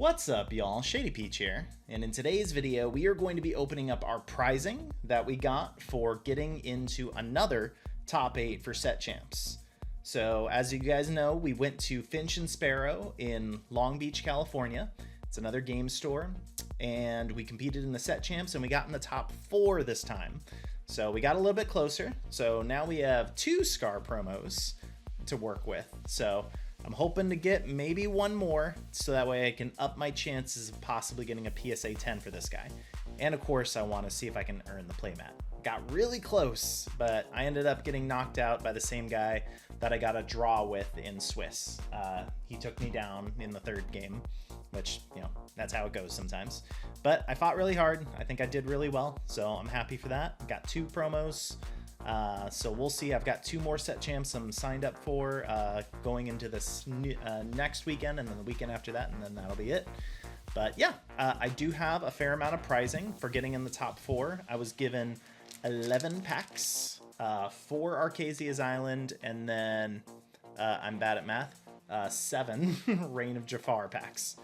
What's up, y'all? Shadypeach here, and in today's video we are going to be opening up our prizing that we got for getting into another top 8 for set champs. So as you guys know, we went to Finch and Sparrow in Long Beach, California. It's another game store, and we competed in the set champs and we got in the top 4 this time. So we got a little bit closer. So now we have 2 Scar promos to work with. So I'm hoping to get maybe one more, so that way I can up my chances of possibly getting a PSA 10 for this guy. And of course, I want to see if I can earn the playmat. Got really close, but I ended up getting knocked out by the same guy that I got a draw with in Swiss. He took me down in the 3rd game, which, you know, that's how it goes sometimes. But I fought really hard. I think I did really well, so I'm happy for that. Got 2 promos. So we'll see. I've got 2 more set champs I'm signed up for going into this next weekend, and then the weekend after that, and then that'll be it. But yeah, I do have a fair amount of prizing for getting in the top 4. I was given 11 packs, 4 Arcasia's Island, and then I'm bad at math, 7 Reign of Jafar packs.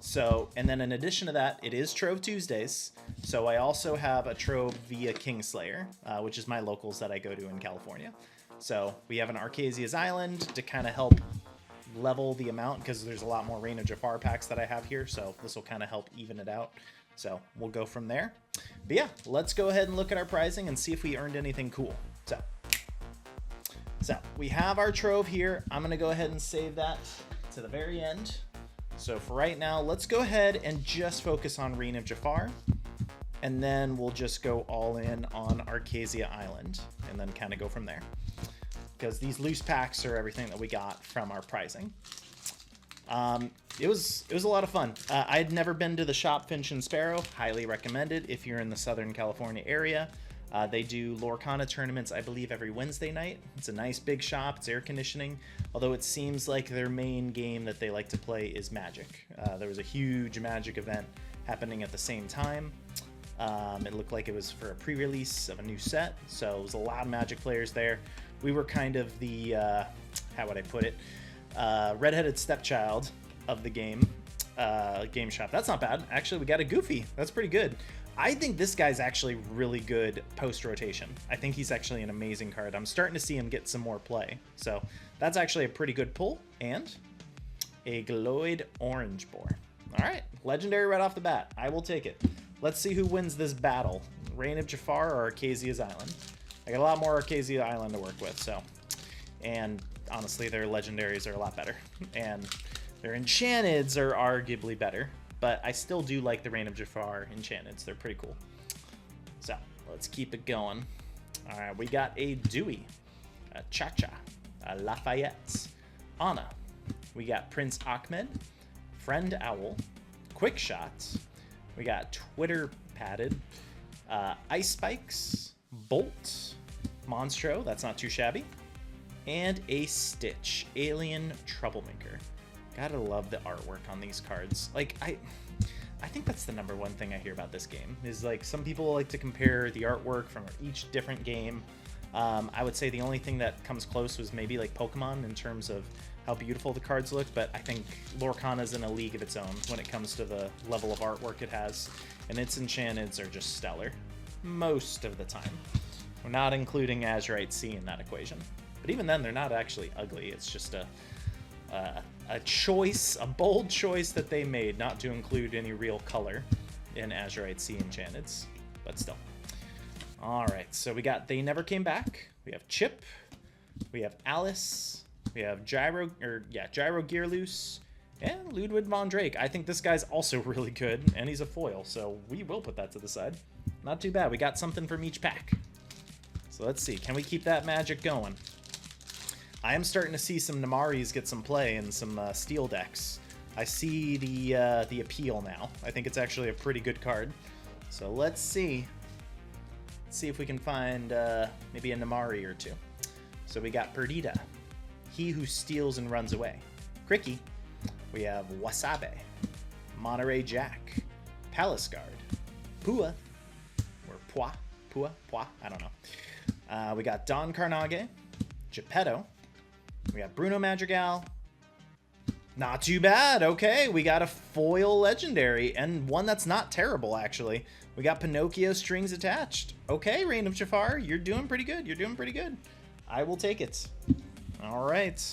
So, and then in addition to that, it is Trove Tuesdays. So I also have a Trove via Kingslayer, which is my locals that I go to in California. So we have an Arcasia's Island to kind of help level the amount, because there's a lot more Reign of Jafar packs that I have here. So this will kind of help even it out. So we'll go from there. But yeah, let's go ahead and look at our prizing and see if we earned anything cool. So we have our Trove here. I'm going to go ahead and save that to the very end. So for right now, let's go ahead and just focus on Reign of Jafar, and then we'll just go all in on Arcasia Island, and then kind of go from there, because these loose packs are everything that we got from our prizing. It was a lot of fun. I had never been to the shop Finch and Sparrow. Highly recommended if you're in the Southern California area. They do Lorcana tournaments, I believe, every Wednesday night. It's a nice big shop. It's air conditioning, although it seems like their main game that they like to play is Magic. There was a huge Magic event happening at the same time. It looked like it was for a pre-release of a new set, so it was a lot of Magic players there. We were kind of the, how would I put it, redheaded stepchild of the game shop. That's not bad. Actually, we got a Goofy. That's pretty good. I think this guy's actually really good post-rotation. I think he's actually an amazing card. I'm starting to see him get some more play. So that's actually a pretty good pull. And a Gloid Orange Boar. All right, legendary right off the bat. I will take it. Let's see who wins this battle. Reign of Jafar or Arcasia's Island. I got a lot more Arcasia Island to work with, so. And honestly, their legendaries are a lot better. And their enchanteds are arguably better. But I still do like the Reign of Jafar enchanteds. They're pretty cool. So let's keep it going. All right, we got a Dewey, a Cha-Cha, a Lafayette, Anna. We got Prince Ahmed, Friend Owl, Quick Shots. We got Twitter Padded, Ice Spikes, Bolt, Monstro. That's not too shabby. And a Stitch, Alien Troublemaker. Gotta love the artwork on these cards. Like, I think that's the #1 thing I hear about this game, is like some people like to compare the artwork from each different game. I would say the only thing that comes close was maybe like Pokemon in terms of how beautiful the cards look, but I think Lorcana's in a league of its own when it comes to the level of artwork it has, and its enchanteds are just stellar most of the time. We're not including Azurite Sea in that equation, but even then they're not actually ugly. It's just a choice, a bold choice that they made not to include any real color in Azurite Sea enchanteds, but still. All right, so we got They Never Came Back. We have Chip. We have Alice. We have Gyro Gearloose, and Ludwig Von Drake. I think this guy's also really good, and he's a foil, so we will put that to the side. Not too bad. We got something from each pack. So let's see. Can we keep that magic going? I am starting to see some Namaris get some play in some steel decks. I see the appeal now. I think it's actually a pretty good card. So let's see. Let's see if we can find maybe a Namari or 2. So we got Perdita, He Who Steals and Runs Away. Cricky. We have Wasabe, Monterey Jack, Palace Guard, Pua, or Pua, I don't know. We got Don Carnage, Geppetto. We got Bruno Madrigal, Not too bad. Okay, we got a foil legendary, and one that's not terrible, actually. We got Pinocchio Strings Attached. Okay, Reign of Jafar, you're doing pretty good. You're doing pretty good. I will take it. All right.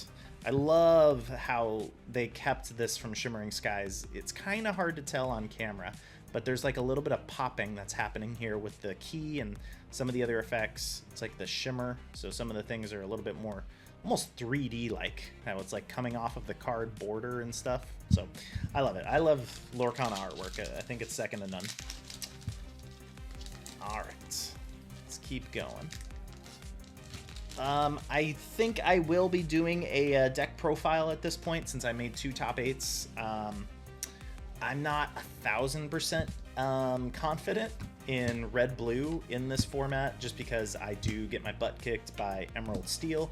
I love how they kept this from Shimmering Skies. It's kind of hard to tell on camera, but there's like a little bit of popping that's happening here with the key and some of the other effects. It's like the shimmer, so some of the things are a little bit more almost 3D like, how it's like coming off of the card border and stuff. So I love it. I love Lorcana artwork. I think it's second to none. All right, let's keep going. I think I will be doing a deck profile at this point since I made 2 top 8s. I'm not 1000% confident in red blue in this format just because I do get my butt kicked by Emerald Steel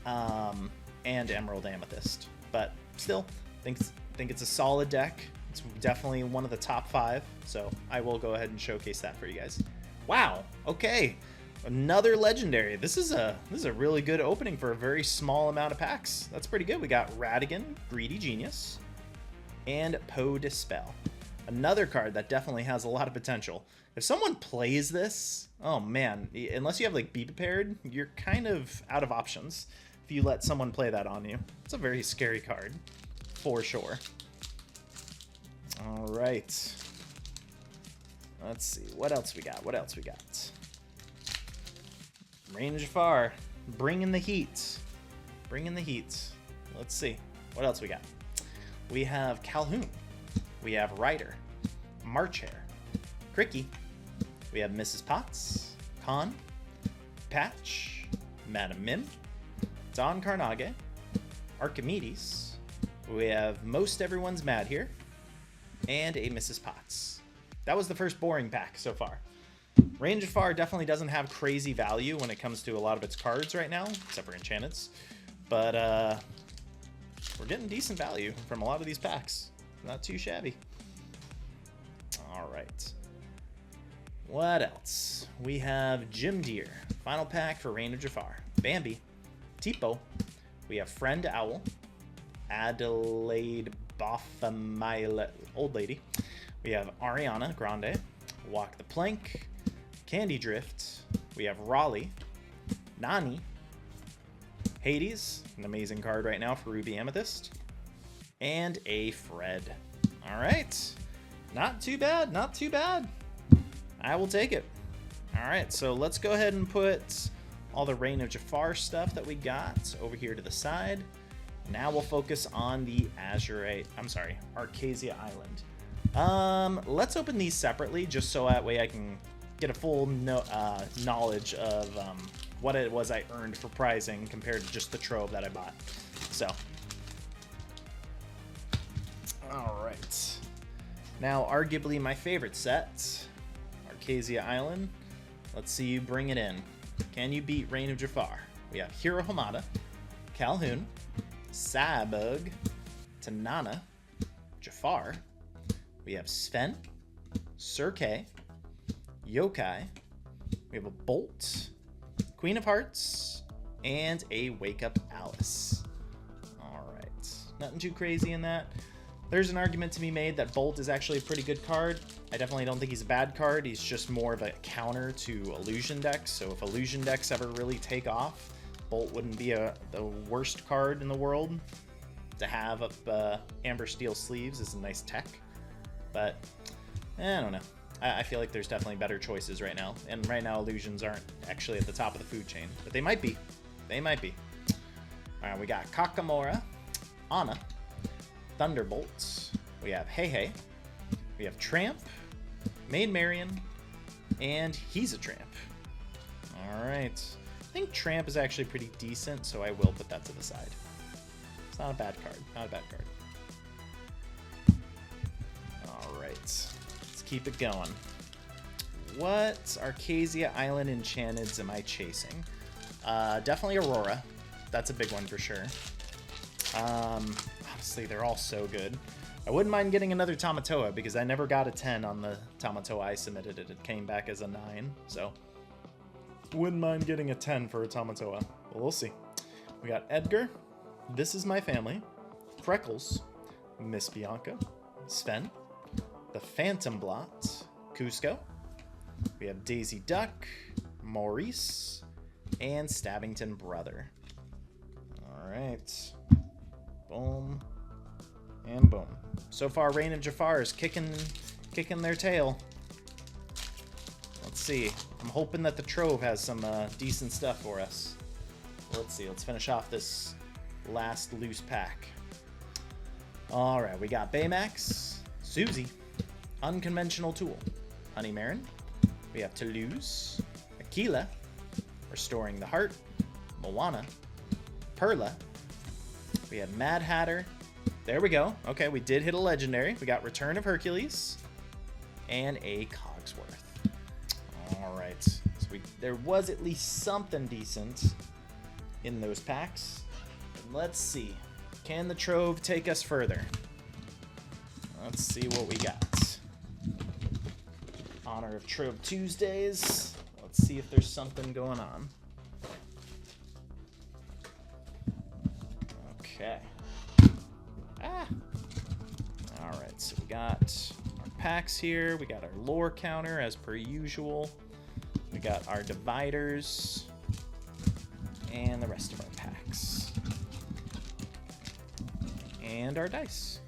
and Emerald Amethyst, but still think it's a solid deck. It's definitely one of the top 5, so I will go ahead and showcase that for you guys. Wow, okay, another legendary. This is a really good opening for a very small amount of packs. That's pretty good. We got Radigan, Greedy Genius, and Poe Dispel. Another card that definitely has a lot of potential. If someone plays this, oh man, unless you have like Be Prepared, you're kind of out of options if you let someone play that on you. It's a very scary card, for sure. All right. Let's see, what else we got? What else we got? Reign of Jafar, bringing the heat. Bringing the heat. Let's see, what else we got? We have Calhoun. We have Ryder, March Hare, Cricky. We have Mrs. Potts, Khan, Patch, Madam Mim, Don Carnage, Archimedes. We have Most Everyone's Mad here, and a Mrs. Potts. That was the first boring pack so far. Reign of Jafar definitely doesn't have crazy value when it comes to a lot of its cards right now, except for Enchantments. But we're getting decent value from a lot of these packs. Not too shabby. All right. What else? We have Jim Deere. Final pack for Reign of Jafar. Bambi. Tipo. We have Friend Owl. Adelaide Baphomet, Old Lady. We have Ariana Grande. Walk the Plank. Candy Drift. We have Raleigh. Nani. Hades. An amazing card right now for Ruby Amethyst. And a Fred. All right. Not too bad. Not too bad. I will take it. All right. So let's go ahead and put all the Reign of Jafar stuff that we got over here to the side. Now we'll focus on the Arcasia Island. Let's open these separately just so that way I can get a full knowledge of what it was I earned for prizing compared to just the Trove that I bought. So, all right. Now, arguably my favorite set, Arcasia Island. Let's see you bring it in. Can you beat Reign of Jafar? We have Hiro Hamada, Calhoun, Sabug, Tanana, Jafar. We have Sven, Sir K, Yokai. We have a Bolt, Queen of Hearts, and a Wake Up Alice. All right, nothing too crazy in that. There's an argument to be made that Bolt is actually a pretty good card. I definitely don't think he's a bad card. He's just more of a counter to illusion decks. So if illusion decks ever really take off, Bolt wouldn't be the worst card in the world to have up Amber Steel Sleeves is a nice tech. But I don't know. I feel like there's definitely better choices right now. And right now, illusions aren't actually at the top of the food chain. But they might be. They might be. All right, we got Kakamora, Anna, Thunderbolts. We have Hey Hey. We have Tramp, Maid Marian, and He's a Tramp. All right. I think Tramp is actually pretty decent, so I will put that to the side. It's not a bad card. Not a bad card. All right. Let's keep it going. What Arcasia Island Enchanteds am I chasing? Definitely Aurora. That's a big one for sure. Honestly, they're all so good. I wouldn't mind getting another Tamatoa because I never got a 10 on the Tamatoa I submitted it. It came back as a 9, so wouldn't mind getting a 10 for a Tamatoa. Well, we'll see. We got Edgar, This Is My Family, Freckles, Miss Bianca, Sven, the Phantom Blot, Cusco. We have Daisy Duck, Maurice, and Stabbington Brother. All right. Boom. And boom. So far, Reign of Jafar is kicking their tail. Let's see. I'm hoping that the Trove has some decent stuff for us. Let's see. Let's finish off this last loose pack. All right. We got Baymax, Susie, Unconventional Tool, Honey Marin. We have Toulouse, Aquila, Restoring the Heart, Moana, Perla. We have Mad Hatter. There we go. Okay, we did hit a legendary. We got Return of Hercules and a Cogsworth. All right. So there was at least something decent in those packs. And let's see. Can the Trove take us further? Let's see what we got. Honor of Trove Tuesdays. Let's see if there's something going on. Okay. All right, so we got our packs here. We got our lore counter as per usual. We got our dividers and the rest of our packs. And our dice.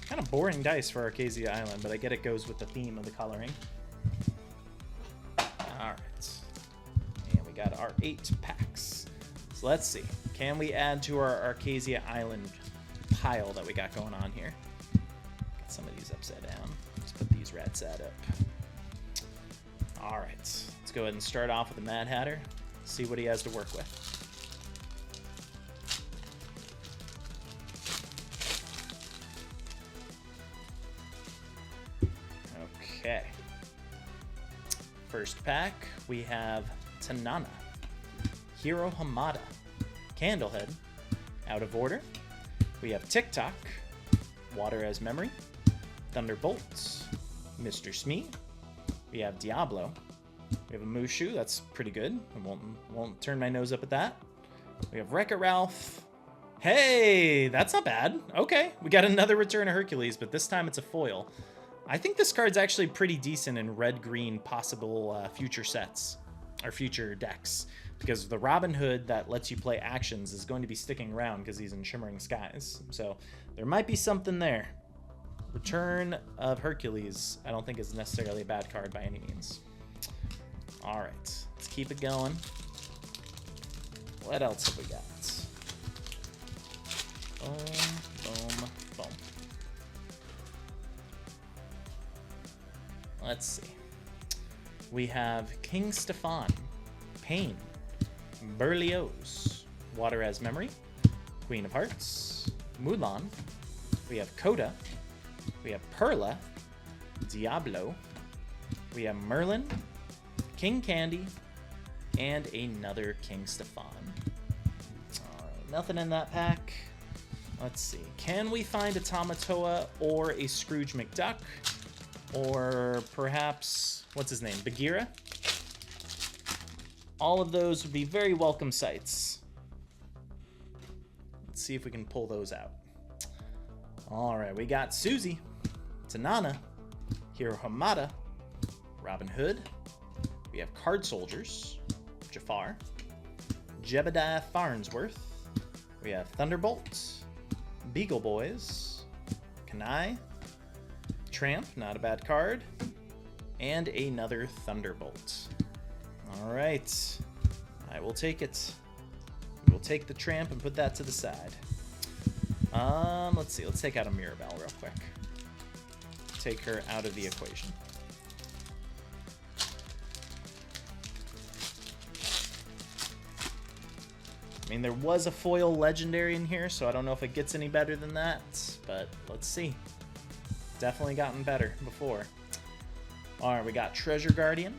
Kind of boring dice for Arcasia Island, but I get it goes with the theme of the coloring. All right. And we got our 8 packs. So let's see. Can we add to our Arcasia Island pile that we got going on here? Get some of these upside down. Let's put these rats at up. All right. Let's go ahead and start off with the Mad Hatter. See what he has to work with. Okay. First pack, we have Tanana, Hiro Hamada, Candlehead, Out of Order. We have TikTok, Water as Memory, Thunderbolts, Mr. Smee. We have Diablo. We have a Mushu, that's pretty good. I won't turn my nose up at that. We have Wreck-It Ralph. Hey, that's not bad. Okay, we got another Return of Hercules, but this time it's a foil. I think this card's actually pretty decent in red-green possible future sets, or future decks, because the Robin Hood that lets you play actions is going to be sticking around because he's in Shimmering Skies. So there might be something there. Return of Hercules, I don't think is necessarily a bad card by any means. All right, let's keep it going. What else have we got? Boom, boom, boom. Let's see. We have King Stefan, Pain, Berlioz, Water as Memory, Queen of Hearts, Mulan. We have Coda. We have Perla, Diablo. We have Merlin, King Candy, and another King Stefan. All right, nothing in that pack. Let's see. Can we find a Tamatoa or a Scrooge McDuck? Or perhaps, what's his name, Bagheera? All of those would be very welcome sights. Let's see if we can pull those out. All right, we got Susie, Tanana, Hiro Hamada, Robin Hood. We have Card Soldiers, Jafar, Jebediah Farnsworth. We have Thunderbolt, Beagle Boys, Kanai, Tramp, not a bad card, and another Thunderbolt. All right, I will take it. We'll take the Tramp and put that to the side. Let's see. Let's take out a Mirabelle real quick. Take her out of the equation. I mean, there was a foil legendary in here, so I don't know if it gets any better than that, but let's see. Definitely gotten better before. All right, we got Treasure Guardian,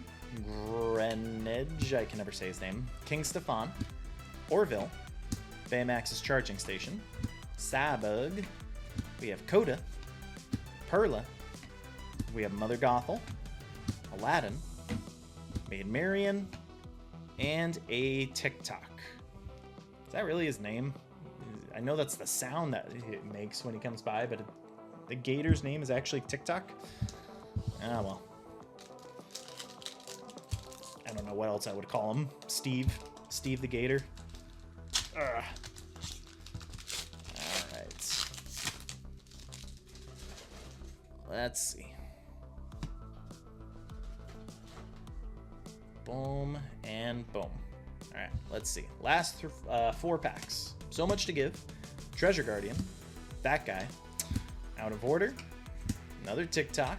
Greenedge, I can never say his name, King Stefan, Orville, Baymax's Charging Station, Sabug, we have Coda, Perla, we have Mother Gothel, Aladdin, Maid Marian, and a TikTok. Is that really his name? I know that's the sound that it makes when he comes by, but the gator's name is actually TikTok. Ah, well. I don't know what else I would call him. Steve the Gator. Ugh. All right. Let's see. Boom and boom. All right, let's see. Last 4 packs. So much to give. Treasure Guardian. That guy. Out of order. Another TikTok.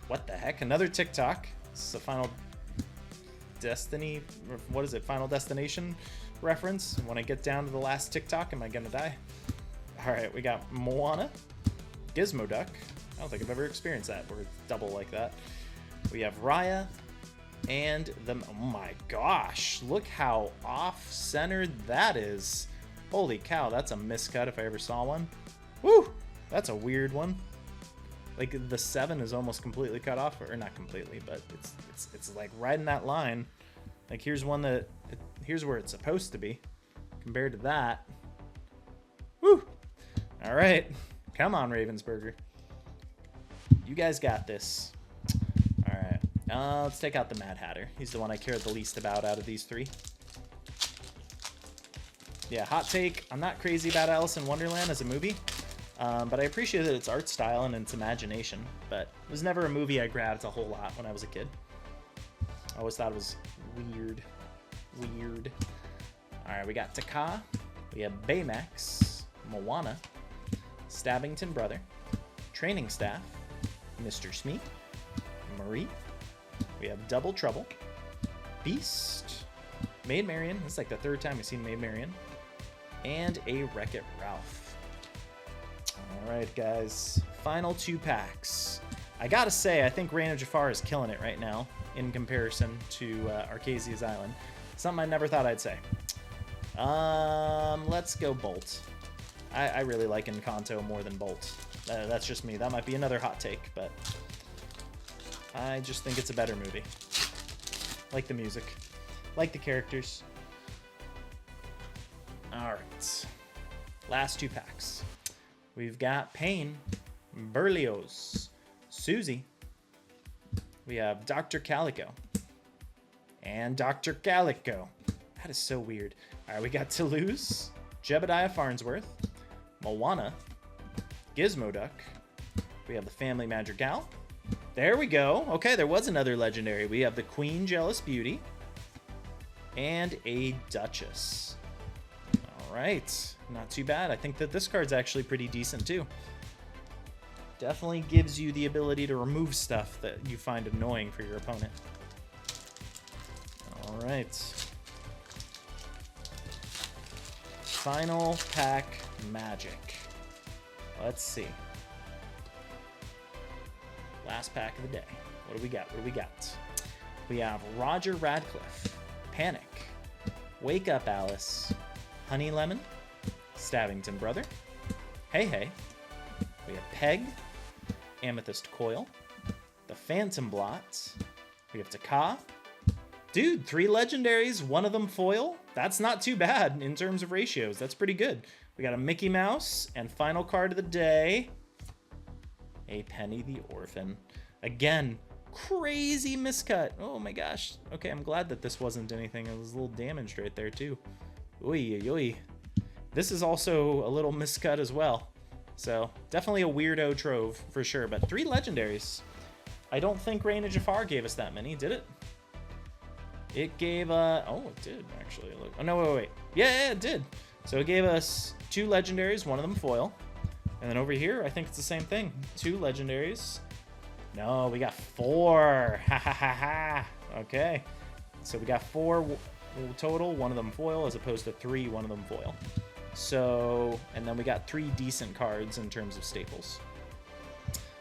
What the heck? Another TikTok. This is a Final Destiny. What is it? Final Destination reference. When I get down to the last TikTok, am I gonna die? All right, we got Moana. Gizmo Duck. I don't think I've ever experienced that where it's double like that. We have Raya. And oh my gosh, look how off-centered that is. Holy cow, that's a miscut if I ever saw one. Woo, that's a weird one. Like the 7 is almost completely cut off, or not completely, but it's like right in that line. Like here's one that, here's where it's supposed to be compared to that. Woo, all right, come on Ravensburger. You guys got this. Let's take out the Mad Hatter. He's the one I care the least about out of these 3. Yeah, hot take. I'm not crazy about Alice in Wonderland as a movie, but I appreciate its art style and its imagination, but it was never a movie I grabbed a whole lot when I was a kid. I always thought it was weird. Weird. Alright, we got Taka. We have Baymax. Moana. Stabbington Brother. Training Staff. Mr. Smee. Marie. We have Double Trouble, Beast, Maid Marian. This is like the 3rd time we've seen Maid Marian, and a Wreck-It Ralph. All right, guys. Final 2 packs. I gotta say, I think Reign of Jafar is killing it right now in comparison to Arcasia's Island. Something I never thought I'd say. Let's go Bolt. I really like Encanto more than Bolt. That's just me. That might be another hot take, but I just think it's a better movie. Like the music. Like the characters. Alright. Last 2 packs. We've got Pain, Berlioz, Susie. We have Dr. Calico. And Dr. Calico. That is so weird. Alright, we got Toulouse, Jebediah Farnsworth, Moana, Gizmo Duck. We have the Family Madrigal. There we go. Okay, there was another legendary. We have the Queen Jealous Beauty and a Duchess. All right, not too bad. I think that this card's actually pretty decent too. Definitely gives you the ability to remove stuff that you find annoying for your opponent. All right. Final pack magic. Let's see. Last pack of the day. What do we got? What do we got? We have Roger Radcliffe, Panic, Wake Up Alice, Honey Lemon, Stabbington Brother, Hey Hey. We have Peg, Amethyst Coil, the Phantom Blot. We have Taka. Dude, 3 legendaries, 1 of them foil. That's not too bad in terms of ratios. That's pretty good. We got a Mickey Mouse, and final card of the day, a Penny the Orphan. Again, crazy miscut. Oh my gosh. Okay, I'm glad that this wasn't anything. It was a little damaged right there too. Oy, oy, oy. This is also a little miscut as well. So definitely a weirdo trove for sure, but 3 legendaries. I don't think Reign of Jafar gave us that many, did it? It gave, oh, it did actually. Look. Oh, no, wait. Yeah, it did. So it gave us 2 legendaries, 1 of them foil. And then over here, I think it's the same thing. 2 legendaries. No, we got 4. Ha ha ha ha. Okay. So we got 4 total, 1 of them foil, as opposed to 3, 1 of them foil. So, and then we got 3 decent cards in terms of staples.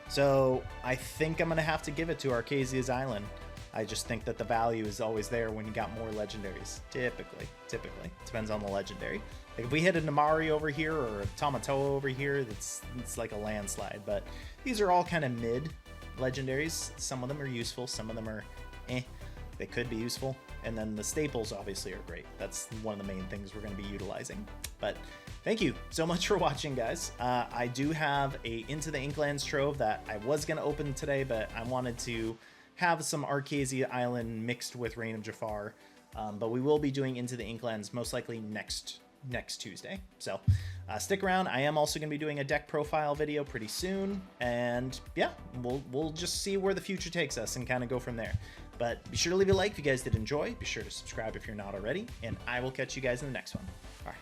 So I think I'm going to have to give it to Arcasia's Island. I just think that the value is always there when you got more legendaries. Typically. Depends on the legendary. Like if we hit a Namari over here or a Tamatoa over here, it's like a landslide. But these are all kind of mid legendaries. Some of them are useful. Some of them are eh. They could be useful. And then the staples obviously are great. That's one of the main things we're going to be utilizing. But Thank you so much for watching, guys. I do have a Into the Inklands Trove that I was going to open today, but I wanted to have some Arcasia Island mixed with Reign of Jafar. But we will be doing Into the Inklands most likely next Tuesday. So stick around. I am also going to be doing a deck profile video pretty soon. And yeah, we'll just see where the future takes us and kind of go from there. But be sure to leave a like if you guys did enjoy. Be sure to subscribe if you're not already. And I will catch you guys in the next one. All right.